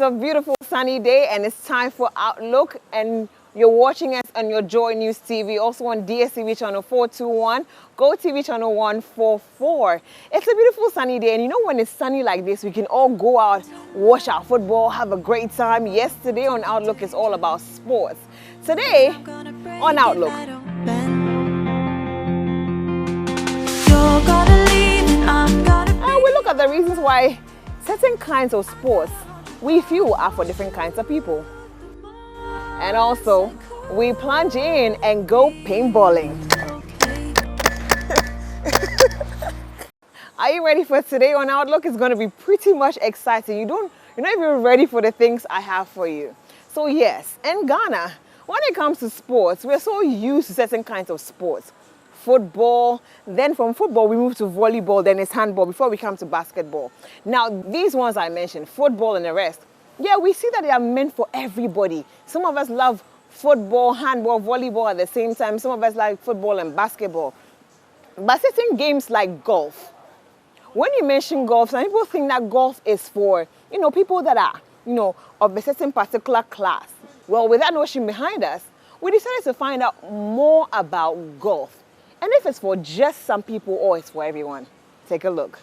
It's a beautiful sunny day and it's time for Outlook, and you're watching us on your Joy News TV, also on DSTV channel 421, Go TV channel 144. It's a beautiful sunny day, and you know when it's sunny like this, we can all go out, watch our football, have a great time. Yesterday on Outlook is all about sports. Today on Outlook, we look at the reasons why certain kinds of sports we feel are for different kinds of people. And also, we plunge in and go paintballing. Are you ready for today on Outlook? It's going to be pretty much exciting. You're not even ready for the things I have for you. So yes, in Ghana, when it comes to sports, we're so used to certain kinds of sports. Football, then from football we move to volleyball, then it's handball before we come to basketball. Now these ones I mentioned, football and the rest, yeah, we see that they are meant for everybody. Some of us love football, handball, volleyball at the same time. Some of us like football and basketball. But certain games like golf, when you mention golf, some people think that golf is for, people that are, of a certain particular class. Well, with that notion behind us, we decided to find out more about golf. And if it's for just some people or it's for everyone. Take a look.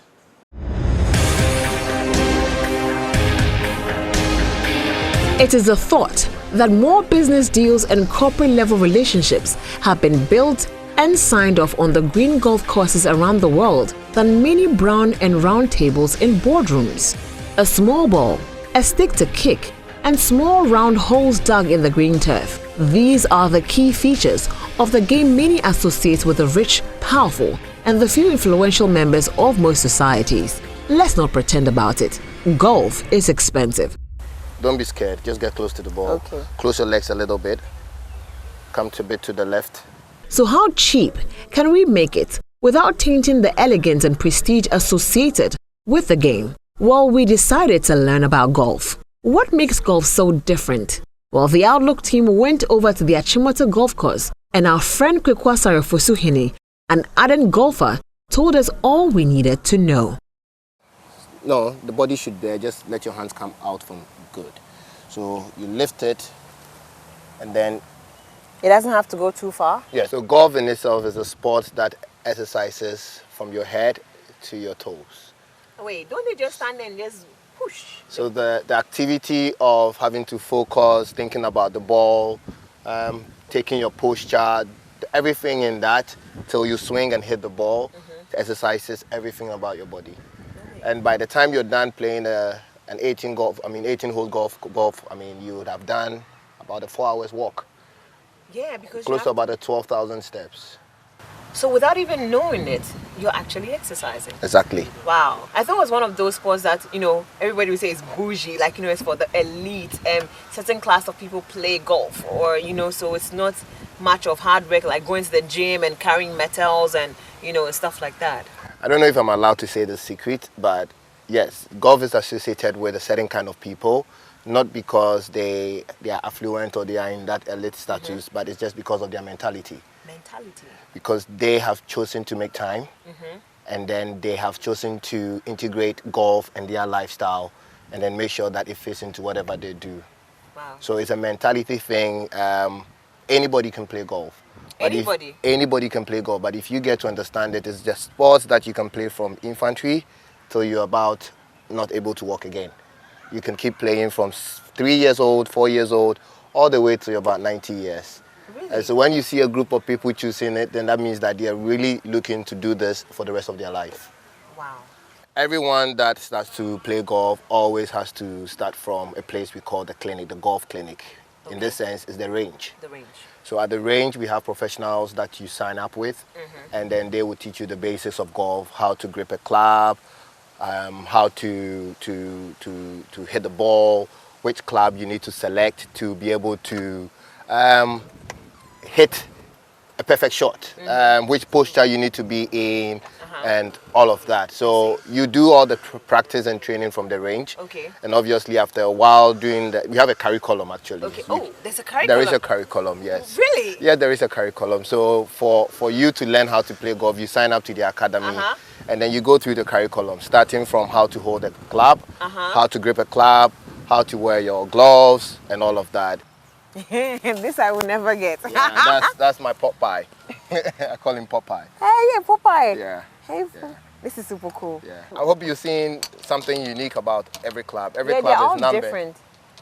It is a thought that more business deals and corporate level relationships have been built and signed off on the green golf courses around the world than many brown and round tables in boardrooms. A small ball, a stick to kick, and small round holes dug in the green turf. These are the key features of the game many associate with the rich, powerful, and the few influential members of most societies. Let's not pretend about it. Golf is expensive. Don't be scared. Just get close to the ball. Okay. Close your legs a little bit. Come a bit to the left. So how cheap can we make it without tainting the elegance and prestige associated with the game? Well, we decided to learn about golf. What makes golf so different? Well, the Outlook team went over to the Achimota golf course, and our friend Kwekwasare Fosuhini, an ardent golfer, told us all we needed to know. No, the body should just let your hands come out from good. So you lift it, and then... It doesn't have to go too far? Yeah, so golf in itself is a sport that exercises from your head to your toes. Wait, don't they just stand there and just push? So the activity of having to focus, thinking about the ball, taking your posture, everything in that till you swing and hit the ball, exercises everything about your body. And by the time you're done playing an 18-hole golf, you would have done about a 4 hours walk. Yeah, because close to about 12,000 steps. So without even knowing it, you're actually exercising. Exactly. Wow. I thought it was one of those sports that, everybody would say is bougie, like, it's for the elite, certain class of people play golf, or, so it's not much of hard work, like going to the gym and carrying metals and, and stuff like that. I don't know if I'm allowed to say the secret, but yes, golf is associated with a certain kind of people, not because they are affluent or they are in that elite status, but it's just because of their mentality. Because they have chosen to make time, and then they have chosen to integrate golf and their lifestyle, and then make sure that it fits into whatever they do. Wow. So it's a mentality thing. Anybody can play golf. Anybody can play golf, but if you get to understand it, it's just sports that you can play from infantry till you're about not able to walk again. You can keep playing from 3 years old, 4 years old, all the way to you're about 90 years. Really? And so when you see a group of people choosing it, then that means that they are really looking to do this for the rest of their life. Wow. Everyone that starts to play golf always has to start from a place we call the clinic, the golf clinic. Okay. In this sense, it's the range. The range. So at the range, we have professionals that you sign up with, and then they will teach you the basics of golf, how to grip a club, how to hit the ball, which club you need to select to be able to hit a perfect shot, which posture you need to be in, and all of that. So you do all the practice and training from the range. Okay. And obviously after a while doing that, we have a curriculum actually. Okay. Oh, there's a curriculum? There is a curriculum, yes. Really? Yeah, there is a curriculum. So for you to learn how to play golf, you sign up to the academy. And then you go through the curriculum, starting from how to hold a club, how to grip a club, how to wear your gloves and all of that. This I will never get. Yeah, that's my Popeye. I call him Popeye. Hey, yeah, Popeye. Yeah. Hey, Yeah. this is super cool. Yeah. I hope you've seen something unique about every club. Every Yeah, club they're all is numbered. different.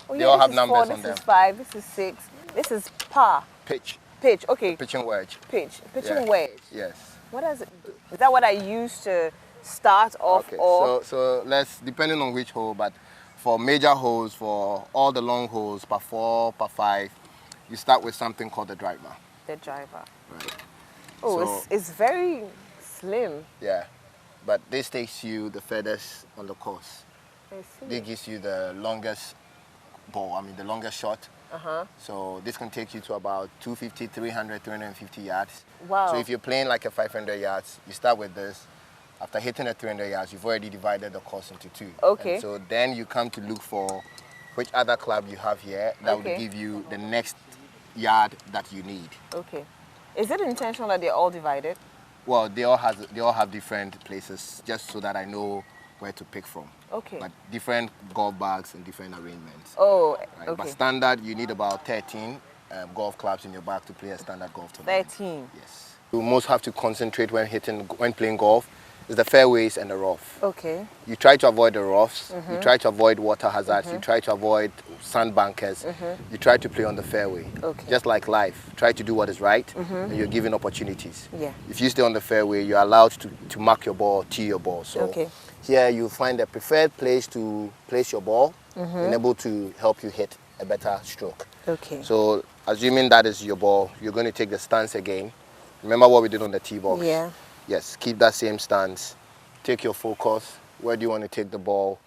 Oh, They yeah, all this have is numbers 4, on this is them. 5, this is 6, this is par. Pitch. Pitch, okay. Pitching wedge. Pitching Yeah. wedge. Yes. What does it do? Is that what I use to start off Okay. or? So let's, depending on which hole, but for major holes, for all the long holes, par 4, par 5, you start with something called the driver. The driver. Right. Oh, So- it's very slim. Yeah. But this takes you the furthest on the course. I see. This gives you the longest ball, the longest shot. Uh-huh. So this can take you to about 250, 300, 350 yards. Wow. So if you're playing like a 500 yards, you start with this. After hitting the 300 yards, you've already divided the course into 2. Okay. And so then you come to look for which other club you have here that Okay. will give you the next yard that you need. Okay. Is it intentional that they're all divided? Well, they all have different places, just so that I know where to pick from. Okay. But different golf bags and different arrangements. Oh, Right? okay. But standard, you need about 13 golf clubs in your bag to play a standard golf tournament. 13. Yes. You most have to concentrate when playing golf is the fairways and the rough. Okay. You try to avoid the roughs, you try to avoid water hazards, you try to avoid sandbankers, you try to play on the fairway. Okay. Just like life, try to do what is right and you're given opportunities. Yeah. If you stay on the fairway, you're allowed to mark your ball, tee your ball. So Okay. here you find the preferred place to place your ball and able to help you hit a better stroke. Okay. So assuming that is your ball, you're going to take the stance again. Remember what we did on the tee box? Yeah. Yes, keep that same stance. Take your focus. Where do you want to take the ball?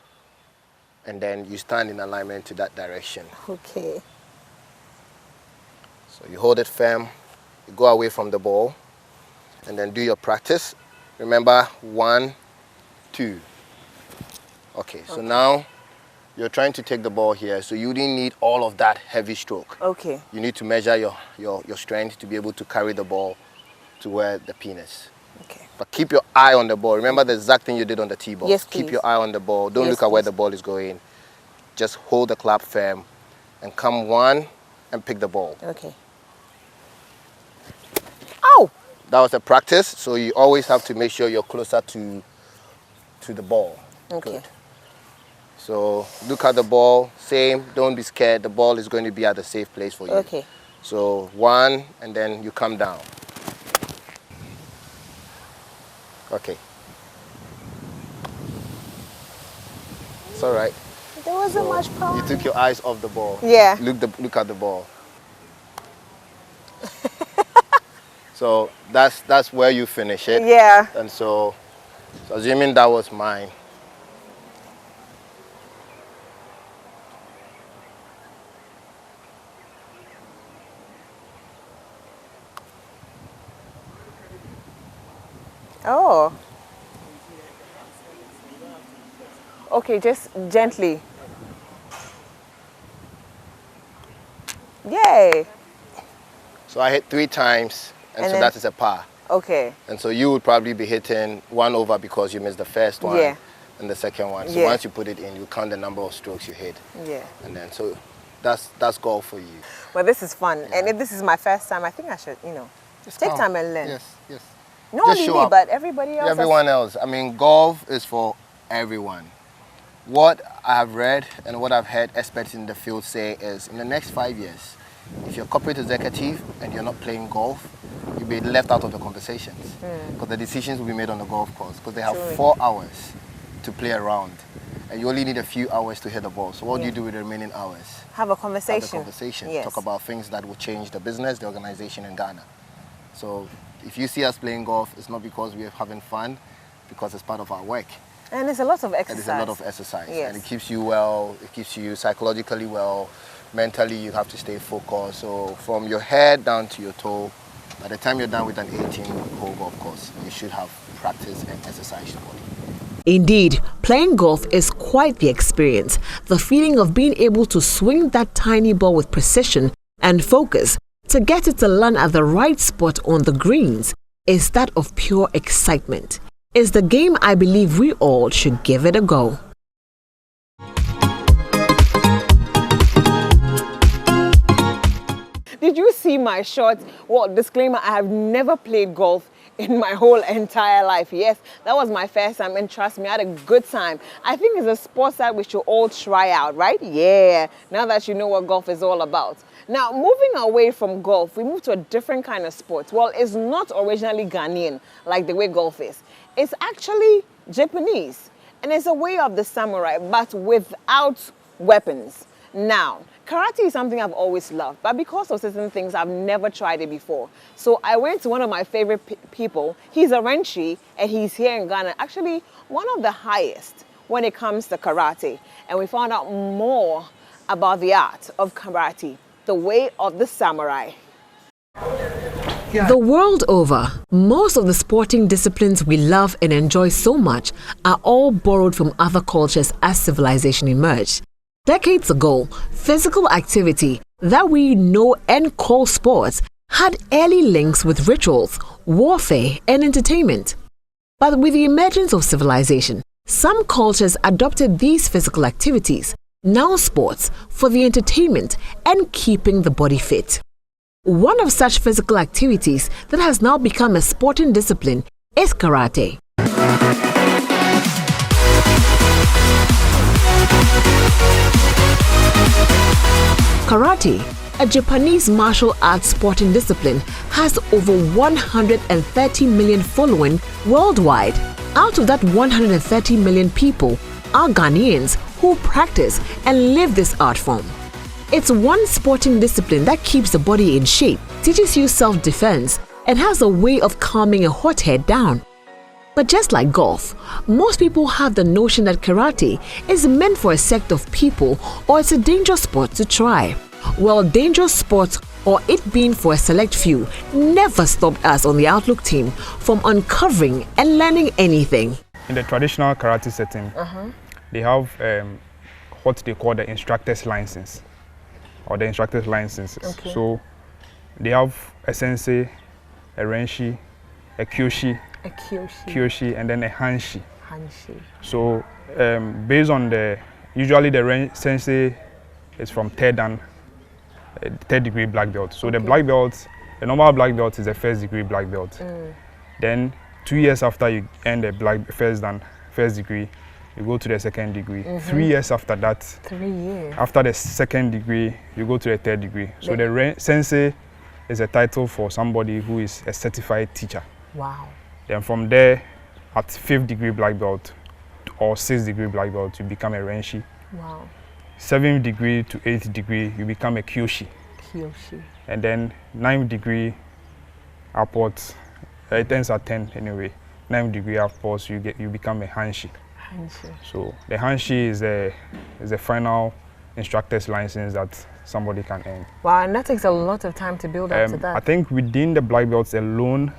And then you stand in alignment to that direction. Okay. So you hold it firm, you go away from the ball, and then do your practice. Remember, 1, 2. Okay, so now you're trying to take the ball here, so you didn't need all of that heavy stroke. Okay. You need to measure your strength to be able to carry the ball to where the pin is. Okay. But keep your eye on the ball. Remember the exact thing you did on the tee box. Yes, Keep please. your eye on the ball. Don't Yes, look at where please. the ball is going. Just hold the club firm and come 1 and pick the ball. Okay. Ow! That was a practice, so you always have to make sure you're closer to the ball. Okay. Good. So look at the ball, same, don't be scared. The ball is going to be at a safe place for you. Okay. So 1 and then you come down. Okay. It's all right. There wasn't So much power. you took your eyes off the ball. Yeah. Look at the ball. So that's where you finish it. Yeah. And so assuming that was mine. Oh. Okay, just gently. Yay. So I hit 3 times, and And so then- that is a par. Okay. And so you would probably be hitting 1 over because you missed the first one Yeah. and the second one. So Yeah. once you put it in, you count the number of strokes you hit. Yeah. And then so that's golf for you. Well, this is fun. And if this is my first time, I think I should, Just take come. time and learn. Yes, yes. Not Just only show me, up. but everybody else. Everyone else. I mean, golf is for everyone. What I have read and what I've heard experts in the field say is in the next 5 years, if you're a corporate executive and you're not playing golf, you'll be left out of the conversations because the decisions will be made on the golf course because they have Truly. 4 hours to play around and you only need a few hours to hit the ball. So what do you do with the remaining hours? Have a conversation. Have a conversation. Yes. Talk about things that will change the business, the organization in Ghana. So if you see us playing golf, it's not because we're having fun, because it's part of our work. And it's a lot of And exercise. it's a lot of exercise. Yes. And it keeps you well, it keeps you psychologically well. Mentally, you have to stay focused. So from your head down to your toe, by the time you're done with an 18-hole golf course, you should have practiced and exercised your body. Indeed, playing golf is quite the experience. The feeling of being able to swing that tiny ball with precision and focus to get it to land at the right spot on the greens is that of pure excitement. It's the game I believe we all should give it a go. Did you see my shorts? Well, disclaimer, I have never played golf in my whole entire life. Yes, that was my first time, and trust me, I had a good time. I think it's a sport that we should all try out, right? Yeah, now that you know what golf is all about. Now, moving away from golf, we move to a different kind of sport. Well, it's not originally Ghanaian, like the way golf is. It's actually Japanese, and it's a way of the samurai, but without weapons. Now, karate is something I've always loved, but because of certain things, I've never tried it before. So I went to one of my favorite people. He's a Renshi, and he's here in Ghana, actually one of the highest when it comes to karate. And we found out more about the art of karate, the way of the samurai. The world over, most of the sporting disciplines we love and enjoy so much are all borrowed from other cultures as civilization emerged. Decades ago, physical activity that we know and call sports had early links with rituals, warfare, and entertainment. But with the emergence of civilization, some cultures adopted these physical activities, now sports, for the entertainment and keeping the body fit. One of such physical activities that has now become a sporting discipline is karate. Karate, a Japanese martial arts sporting discipline, has over 130 million following worldwide. Out of that 130 million people are Ghanaians who practice and live this art form. It's one sporting discipline that keeps the body in shape, teaches you self-defense, and has a way of calming a hot head down. But just like golf, most people have the notion that karate is meant for a sect of people or it's a dangerous sport to try. Well, dangerous sports or it being for a select few never stopped us on the Outlook team from uncovering and learning anything. In the traditional karate setting, they have what they call the instructor's license or the instructor's licenses. Okay. So they have a sensei, a renshi, a kyoshi, and then a hanshi. So based on usually the sensei is from third degree black belt. So the black belt, the normal black belt is a first degree black belt. Then 2 years after you earn the first degree, you go to the second degree. 3 years after that, 3 years. After the second degree, you go to the third degree. So the sensei is a title for somebody who is a certified teacher. Wow. Then from there, at 5th degree black belt or 6th degree black belt, you become a renshi. Wow. 7th degree to 8th degree, you become a kyoshi. And then 9th degree upwards, it ends at 10 anyway. 9th degree upwards, you become a hanshi. So the hanshi is the final instructor's license that somebody can earn. Wow, and that takes a lot of time to build up to that. I think within the black belts alone,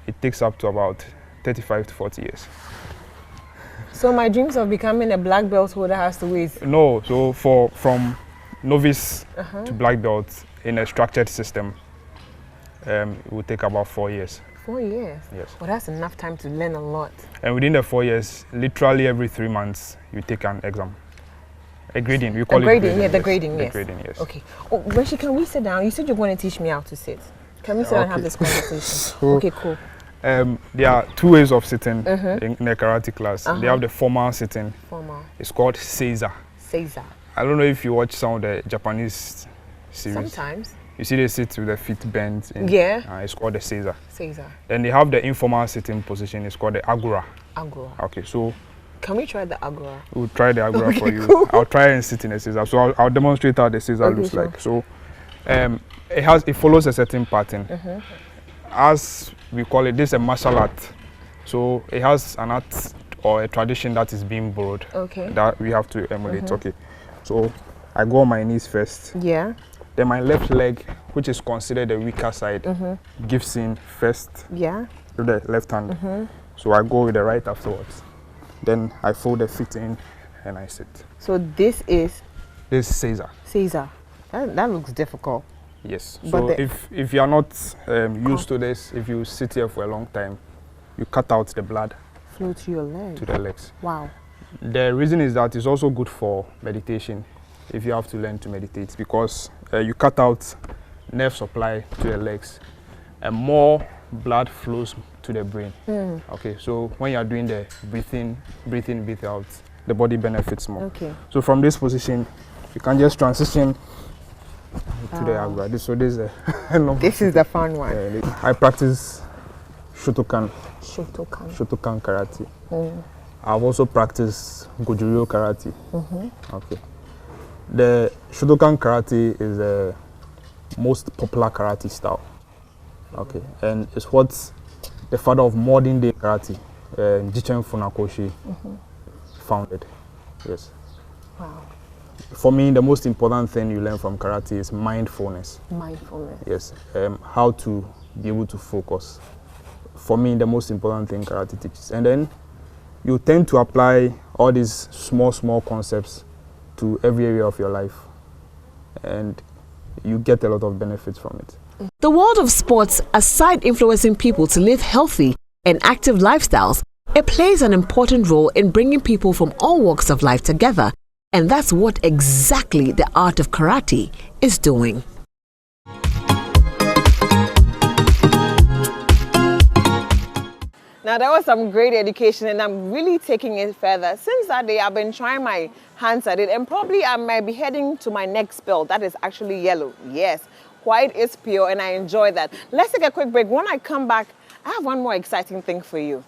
it takes up to about 35 to 40 years. So my dreams of becoming a black belt holder has to wait? No, so from novice to black belt in a structured system, it will take about 4 years. 4 years? Yes. Well, that's enough time to learn a lot. And within the 4 years, literally every 3 months, you take an exam. A grading, we call it grading. Yeah, the grading, yes. The grading, yes. Okay. Oh, Reshi, can we sit down? You said you're going to teach me how to sit. Can we sit down and have this conversation? So, okay, cool. There are 2 ways of sitting in a karate class. They have the formal sitting. It's called seiza. I don't know if you watch some of the Japanese series. Sometimes. You see they sit with their feet bent. Yeah. It's called the seiza. Then they have the informal sitting position. It's called the agura. Okay, so. Can we try the agura? We'll try the agura for you. Cool. I'll try and sit in a seiza. So I'll demonstrate how the seiza looks like. So it follows a certain pattern. As we call it, this is a martial art. So it has an art or a tradition that is being borrowed. Okay. That we have to emulate. Okay. So I go on my knees first. Yeah. Then my left leg, which is considered the weaker side, gives in first. Yeah. With the left hand. So I go with the right afterwards. Then I fold the feet in and I sit. So this is? This is seiza. Seiza. That looks difficult. Yes. So if you are not used to this, if you sit here for a long time, you cut out the blood. Flow to your legs. To the legs. Wow. The reason is that it's also good for meditation if you have to learn to meditate, because you cut out nerve supply to the legs, and more blood flows to the brain. Okay, so when you are doing the breathe in, breathe out, the body benefits more. Okay. So from this position, you can just transition to the Agba. So this is this is the fun one. I practice Shotokan karate. I've also practiced Goju-ryu karate. Okay. The Shotokan karate is the most popular karate style. Okay, and it's what the father of modern day karate, Jichen Funakoshi, founded. Yes. Wow. For me, the most important thing you learn from karate is mindfulness. Mindfulness. Yes. How to be able to focus. For me, the most important thing karate teaches. And then you tend to apply all these small concepts to every area of your life. And you get a lot of benefits from it. The world of sports, aside influencing people to live healthy and active lifestyles, it plays an important role in bringing people from all walks of life together. And that's what exactly the art of karate is doing. Now that was some great education, and I'm really taking it further. Since that day, I've been trying my hands at it, and probably I might be heading to my next belt. That is actually yellow. Yes, white is pure, and I enjoy that. Let's take a quick break. When I come back, I have one more exciting thing for you.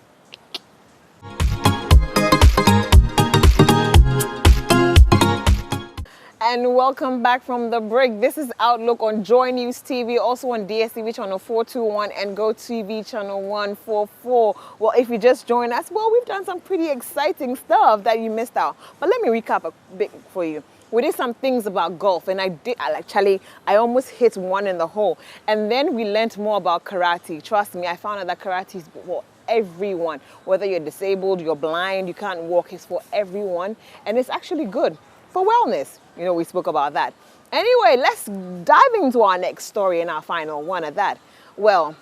And welcome back from the break. This is Outlook on JoyNews TV, also on DSTV channel 421 and GoTV channel 144. Well, if you just joined us, well, we've done some pretty exciting stuff that you missed out. But let me recap a bit for you. We did some things about golf, and I almost hit one in the hole. And then we learned more about karate. Trust me, I found out that karate is for everyone. Whether you're disabled, you're blind, you can't walk, it's for everyone. And it's actually good for wellness. You know, we spoke about that. Anyway, let's dive into our next story and our final one at that. Well,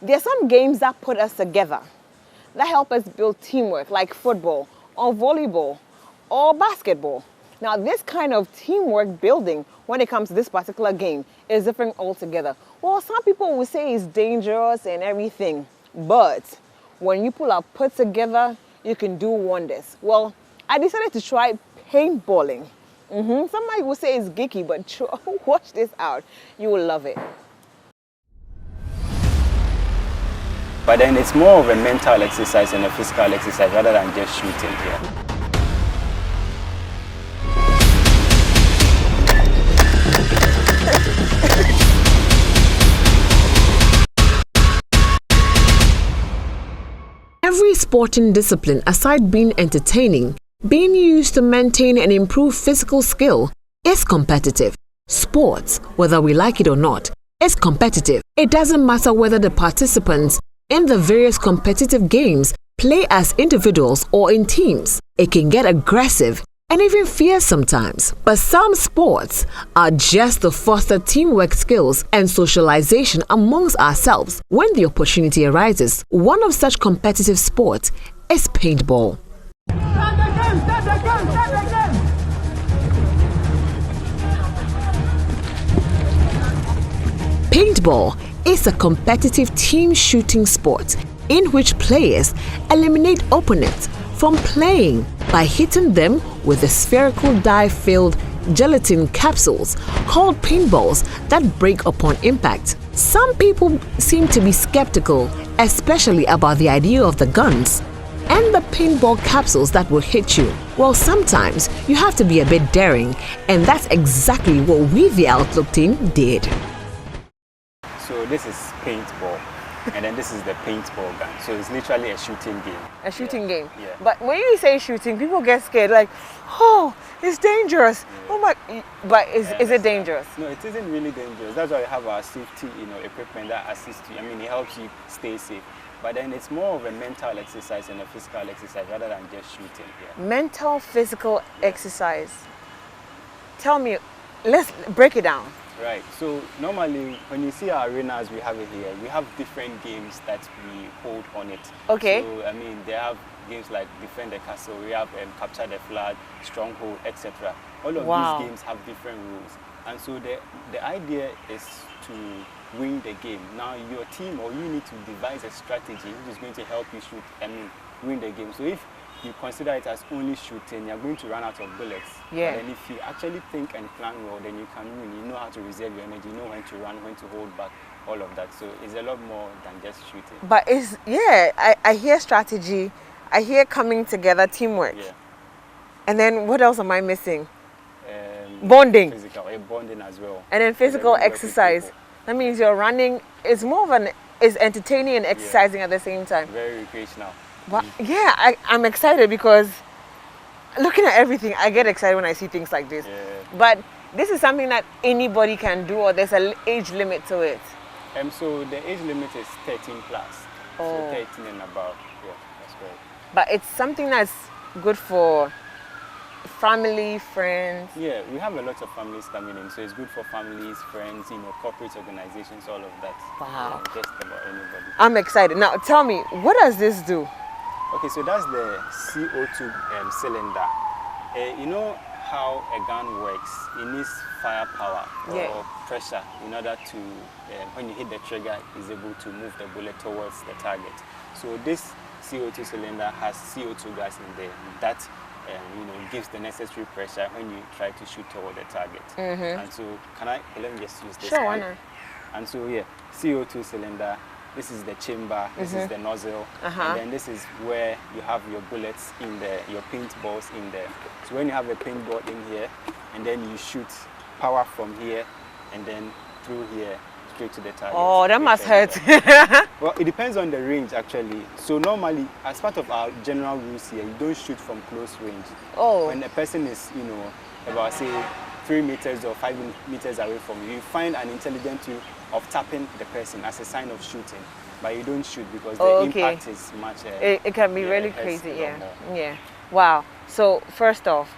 there are some games that put us together, that help us build teamwork, like football or volleyball or basketball. Now, this kind of teamwork building, when it comes to this particular game, is different altogether. Well, some people will say it's dangerous and everything, but when you pull out put together, you can do wonders. Well, I decided to try paintballing. Somebody will say it's geeky, but watch this out. You will love it. But then it's more of a mental exercise and a physical exercise rather than just shooting here. Every sporting discipline, aside being entertaining, being used to maintain and improve physical skill, is competitive. Sports, whether we like it or not, is competitive. It doesn't matter whether the participants in the various competitive games play as individuals or in teams. It can get aggressive and even fierce sometimes. But some sports are just to foster teamwork skills and socialization amongst ourselves. When the opportunity arises, one of such competitive sports is paintball. Paintball is a competitive team shooting sport in which players eliminate opponents from playing by hitting them with the spherical dye-filled gelatin capsules called paintballs that break upon impact. Some people seem to be skeptical, especially about the idea of the guns and the paintball capsules that will hit you. Well, sometimes you have to be a bit daring, and that's exactly what we, the Outlook team, did. So this is paintball, and then this is the paintball gun. So it's literally a shooting game. A shooting game. Yeah. But when you say shooting, people get scared, like, oh, it's dangerous. Yeah. Oh my, but is it dangerous? No, it isn't really dangerous. That's why we have our safety, equipment that assists you. I mean, it helps you stay safe. But then it's more of a mental exercise and a physical exercise rather than just shooting here. Mental, physical exercise. Tell me, let's break it down. Right. So normally when you see our arenas, we have it here. We have different games that we hold on it. Okay. So I mean, they have games like Defend the Castle. We have Capture the Flag, Stronghold, etc. All of these games have different rules. And so the idea is to win the game. Now your team or you need to devise a strategy which is going to help you win the game. So if you consider it as only shooting, you're going to run out of bullets. Yeah. But then if you actually think and plan well, then you can win. You know how to reserve your energy, you know when to run, when to hold back, all of that. So it's a lot more than just shooting. But I hear strategy, I hear coming together, teamwork. Yeah. And then what else am I missing? Bonding. Physical, bonding as well. And then physical exercise. That means you're running. It's more of it's entertaining and exercising at the same time. Very recreational. But yeah, I'm excited because looking at everything, I get excited when I see things like this. Yeah. But this is something that anybody can do, or there's an age limit to it? So the age limit is 13 plus. Oh. So 13 and above. Yeah, that's correct. But it's something that's good for family, friends. Yeah, we have a lot of families coming in, so it's good for families, friends, corporate organizations, all of that. Wow. Yeah, just about anybody. I'm excited. Now tell me, what does this do? Okay, so that's the CO2 cylinder. You know how a gun works? It needs firepower or pressure in order to, when you hit the trigger, is able to move the bullet towards the target. So this CO2 cylinder has CO2 gas in there that gives the necessary pressure when you try to shoot toward the target. And so, let me just use this. Sure, why not? And so, yeah, CO2 cylinder. This is the chamber, this is the nozzle, and then this is where you have your bullets in there, your paintballs in there. So when you have a paintball in here, and then you shoot power from here, and then through here, straight to the target. Oh, that must hurt. Well, it depends on the range actually. So normally, as part of our general rules here, you don't shoot from close range. Oh. When a person is, about say 3 meters or 5 meters away from you, you find an intelligent way of tapping the person as a sign of shooting, but you don't shoot because the impact is much. It can be really crazy, yeah. Wow. So first off,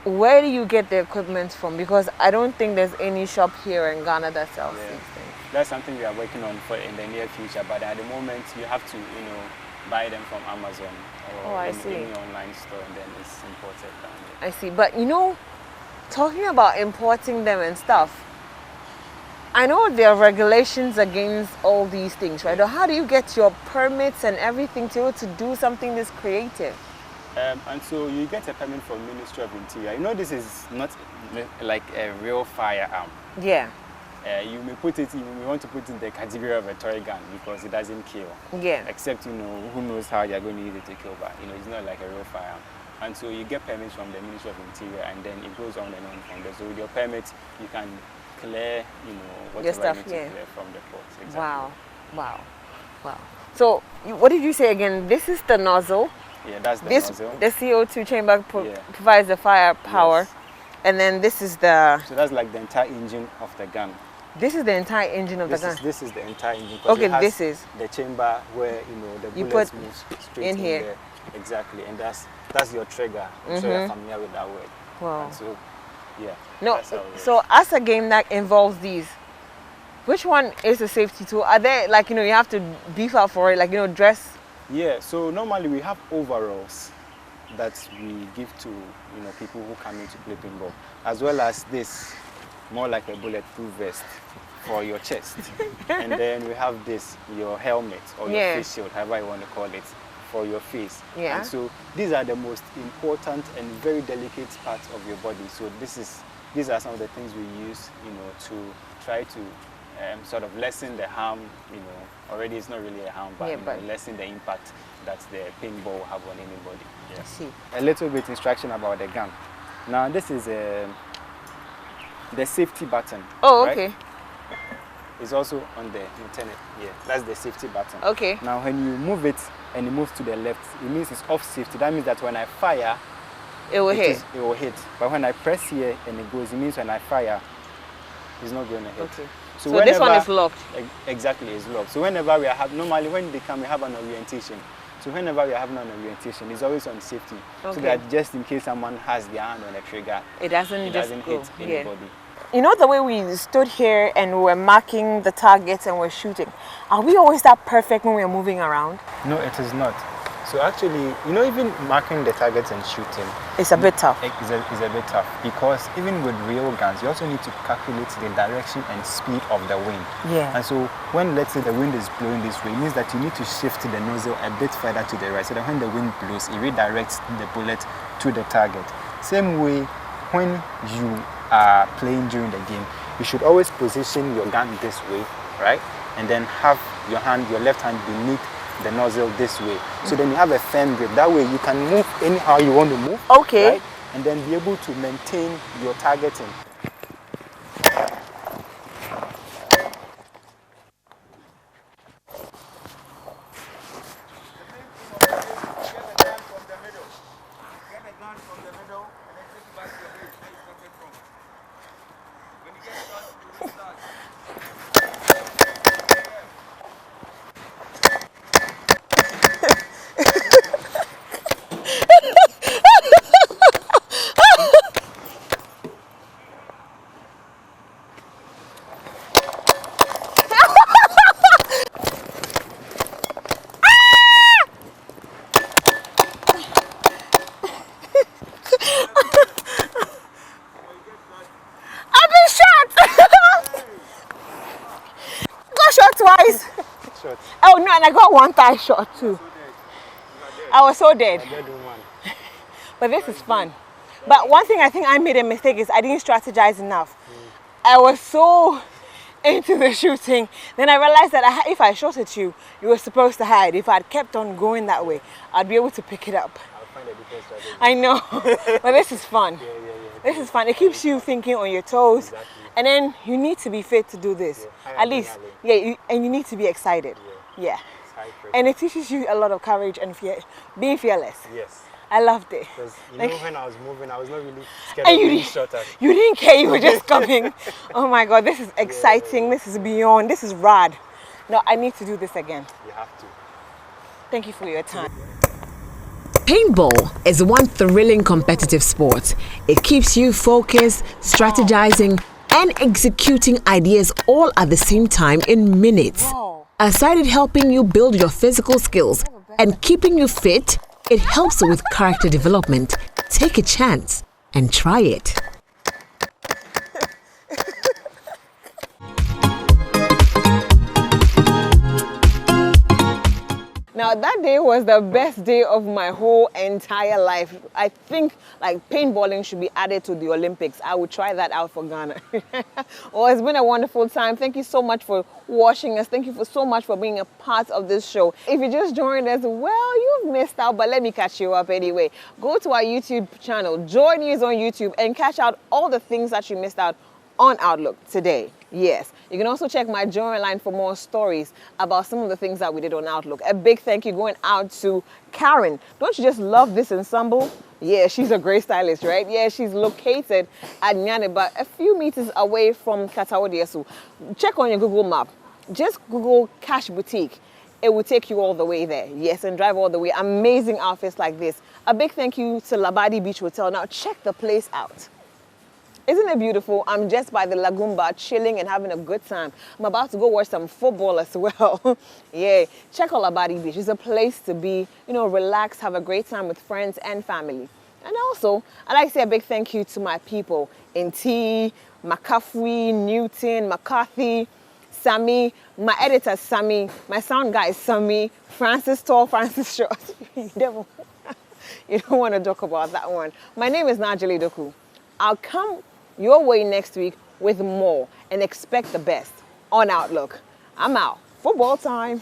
where do you get the equipment from? Because I don't think there's any shop here in Ghana that sells these things. That's something we are working on for in the near future, but at the moment you have to, buy them from Amazon or any online store, and then it's imported down there. I see, but talking about importing them and stuff, I know there are regulations against all these things, right? Or how do you get your permits and everything to be able to do something this creative? And so you get a permit from Ministry of Interior. This is not like a real firearm. Yeah. You may want to put it in the category of a toy gun because it doesn't kill. Yeah. Except, who knows how they're going to use it to kill, but, it's not like a real firearm. And so you get permits from the Ministry of Interior, and then it goes on and on from there. So with your permits, you can clear, whatever you need to clear from the port. Exactly. Wow. So what did you say again? This is the nozzle. Yeah, that's the nozzle. The CO2 chamber provides the firepower. Yes. And then this is the... So that's like the entire engine of the gun. This is the entire engine of the gun? This is the entire engine. Okay, this is... the chamber where, the bullets move straight in here. There. Exactly, and that's your trigger. I'm sure you're familiar with that word. Wow. And so, yeah. No, so as a game that involves these, which one is a safety tool? Are there, you have to beef up for it, dress? Yeah, so normally we have overalls that we give to, people who come in to play pinball, as well as this, more like a bulletproof vest for your chest. And then we have this, your helmet or your face shield, however you want to call it, for your face. Yeah. And so these are the most important and very delicate parts of your body. So these are some of the things we use, to try to sort of lessen the harm, already it's not really a harm, but, lessen the impact that the paintball will have on anybody. Yeah. I see. A little bit instruction about the gun. Now this is the safety button. Oh, okay. Right? It's also on the internet. Yeah, that's the safety button. Okay. Now when you move it and it moves to the left, it means it's off safety. That means that when I fire, it will hit. It will hit. But when I press here and it goes, it means when I fire, it's not going to hit. Okay. So this one is locked. Exactly, it's locked. So whenever we have, normally when they come, we have an orientation. So whenever we have an orientation, it's always on safety. Okay. So that just in case someone has their hand on the trigger, it doesn't hit anybody. The way we stood here and we were marking the targets and we're shooting, are we always that perfect when we're moving around? No, it is not. So actually, you know, even marking the targets and shooting, It's a bit tough. is a bit tough, because even with real guns, you also need to calculate the direction and speed of the wind. Yeah. And so when, let's say, the wind is blowing this way, it means that you need to shift the nozzle a bit further to the right, so that when the wind blows, it redirects the bullet to the target. Same way, when you are playing during the game, you should always position your gun this way, right? And then have your left hand beneath the nozzle this way. So then you have a firm grip. That way you can move anyhow you want to move. Okay. Right? And then be able to maintain your targeting. Twice. Oh no, and I got one thigh shot too. I was so dead. But this is fun. But one thing I think I made a mistake is I didn't strategize enough. I was so into the shooting. Then I realized that if I shot at you, you were supposed to hide. If I'd kept on going that way, I'd be able to pick it up. I'll find a different strategy. I know, but this is fun. This is fun. It keeps you thinking on your toes. Exactly. And then you need to be fit to do this. At least, and you need to be excited. Yeah. And it teaches you a lot of courage and being fearless. Yes. I loved it. Because you Like, know, when I was moving, I was not really scared and of you being didn't, shot at. you didn't care, you were just coming. Oh my God, this is exciting. This is beyond. This is rad. No, I need to do this again. You have to. Thank you for your time. Paintball is one thrilling competitive sport. It keeps you focused, strategizing, and executing ideas all at the same time in minutes. Aside it helping you build your physical skills and keeping you fit, it helps with character development. Take a chance and try it. Now that day was the best day of my whole entire life. I think like paintballing should be added to the Olympics. I would try that out for Ghana. Well, it's been a wonderful time. Thank you so much for watching us. Thank you so much for being a part of this show. If you just joined us, well, you've missed out, but let me catch you up anyway. Go to our YouTube channel, JoyNews on YouTube, and catch out all the things that you missed out on Outlook today. Yes, you can also check my journal line for more stories about some of the things that we did on Outlook. A big thank you going out to Karen. Don't you just love this ensemble? Yeah, she's a great stylist, right? Yeah, she's located at Nyane, but a few meters away from Katawodiesu. Check on your Google map. Just Google Cash Boutique. It will take you all the way there. Yes, and drive all the way. Amazing outfits like this. A big thank you to Labadi Beach Hotel. Now check the place out. Isn't it beautiful? I'm just by the lagoon bar, chilling and having a good time. I'm about to go watch some football as well. Yeah, check out Labadi Beach. It's a place to be, you know, relax, have a great time with friends and family. And also, I'd like to say a big thank you to my people in T, McCaffrey, Newton, McCarthy, Sammy, my editor Sammy, my sound guy Sammy, Francis Tall, Francis Short. You don't want to talk about that one. My name is Najali Doku. I'll come your way next week with more and expect the best on Outlook. I'm out. Football time.